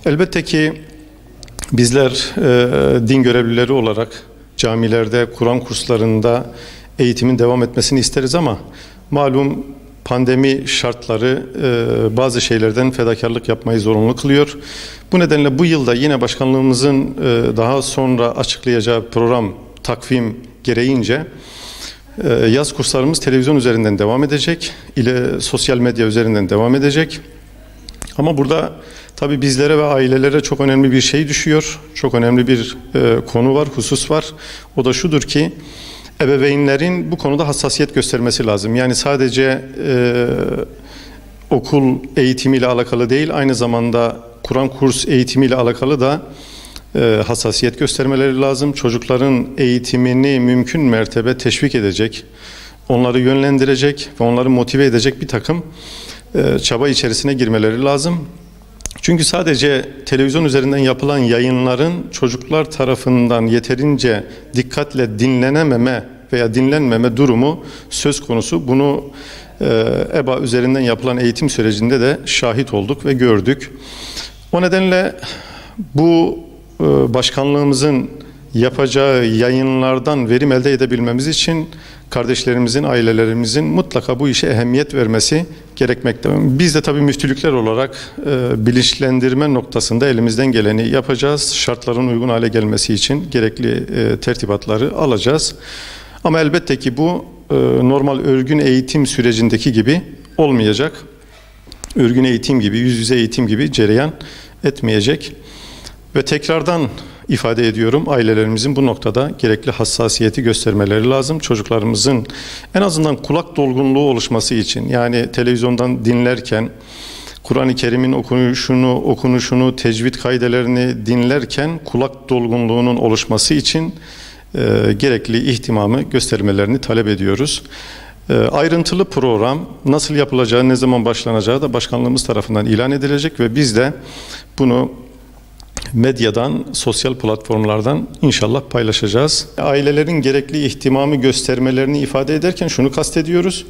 Elbette ki bizler din görevlileri olarak camilerde, Kur'an kurslarında eğitimin devam etmesini isteriz ama malum pandemi şartları bazı şeylerden fedakarlık yapmayı zorunlu kılıyor. Bu nedenle bu yılda yine başkanlığımızın daha sonra açıklayacağı program takvim gereğince yaz kurslarımız televizyon üzerinden devam edecek, ile sosyal medya üzerinden devam edecek. Ama burada tabii bizlere ve ailelere çok önemli bir şey düşüyor. Çok önemli bir konu var, husus var. O da şudur ki ebeveynlerin bu konuda hassasiyet göstermesi lazım. Yani sadece okul eğitimiyle alakalı değil, aynı zamanda Kur'an kurs eğitimiyle alakalı da hassasiyet göstermeleri lazım. Çocukların eğitimini mümkün mertebe teşvik edecek, onları yönlendirecek ve onları motive edecek bir takım çaba içerisine girmeleri lazım. Çünkü sadece televizyon üzerinden yapılan yayınların çocuklar tarafından yeterince dikkatle dinlenememe veya dinlenmeme durumu söz konusu. Bunu EBA üzerinden yapılan eğitim sürecinde de şahit olduk ve gördük. O nedenle bu başkanlığımızın yapacağı yayınlardan verim elde edebilmemiz için kardeşlerimizin, ailelerimizin mutlaka bu işe ehemmiyet vermesi gerekmekte. Biz de tabii müftülükler olarak bilinçlendirme noktasında elimizden geleni yapacağız. Şartların uygun hale gelmesi için gerekli tertibatları alacağız. Ama elbette ki bu normal örgün eğitim sürecindeki gibi olmayacak. Örgün eğitim gibi, yüz yüze eğitim gibi cereyan etmeyecek. Ve tekrardan ifade ediyorum, ailelerimizin bu noktada gerekli hassasiyeti göstermeleri lazım. Çocuklarımızın en azından kulak dolgunluğu oluşması için, yani televizyondan dinlerken, Kur'an-ı Kerim'in okunuşunu, tecvid kaidelerini dinlerken kulak dolgunluğunun oluşması için gerekli ihtimamı göstermelerini talep ediyoruz. Ayrıntılı program nasıl yapılacağı, ne zaman başlanacağı da başkanlığımız tarafından ilan edilecek ve biz de bunu medyadan, sosyal platformlardan inşallah paylaşacağız. Ailelerin gerekli ihtimamı göstermelerini ifade ederken şunu kastediyoruz.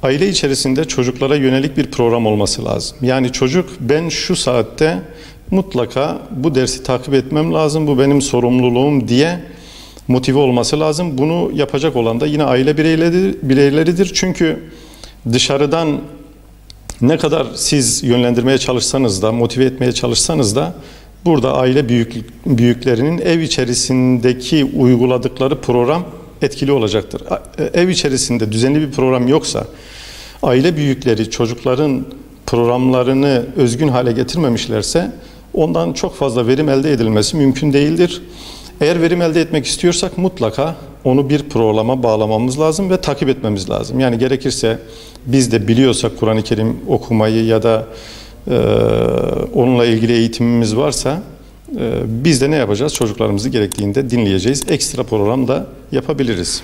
Aile içerisinde çocuklara yönelik bir program olması lazım. Yani çocuk, ben şu saatte mutlaka bu dersi takip etmem lazım, bu benim sorumluluğum diye motive olması lazım. Bunu yapacak olan da yine aile bireyleridir. Çünkü dışarıdan ne kadar siz yönlendirmeye çalışsanız da, motive etmeye çalışsanız da burada aile büyüklerinin ev içerisindeki uyguladıkları program etkili olacaktır. Ev içerisinde düzenli bir program yoksa, aile büyükleri çocukların programlarını özgün hale getirmemişlerse ondan çok fazla verim elde edilmesi mümkün değildir. Eğer verim elde etmek istiyorsak mutlaka onu bir programa bağlamamız lazım ve takip etmemiz lazım. Yani gerekirse biz de biliyorsak Kur'an-ı Kerim okumayı ya da onunla ilgili eğitimimiz varsa biz de ne yapacağız? Çocuklarımızı gerektiğinde dinleyeceğiz. Ekstra program da yapabiliriz.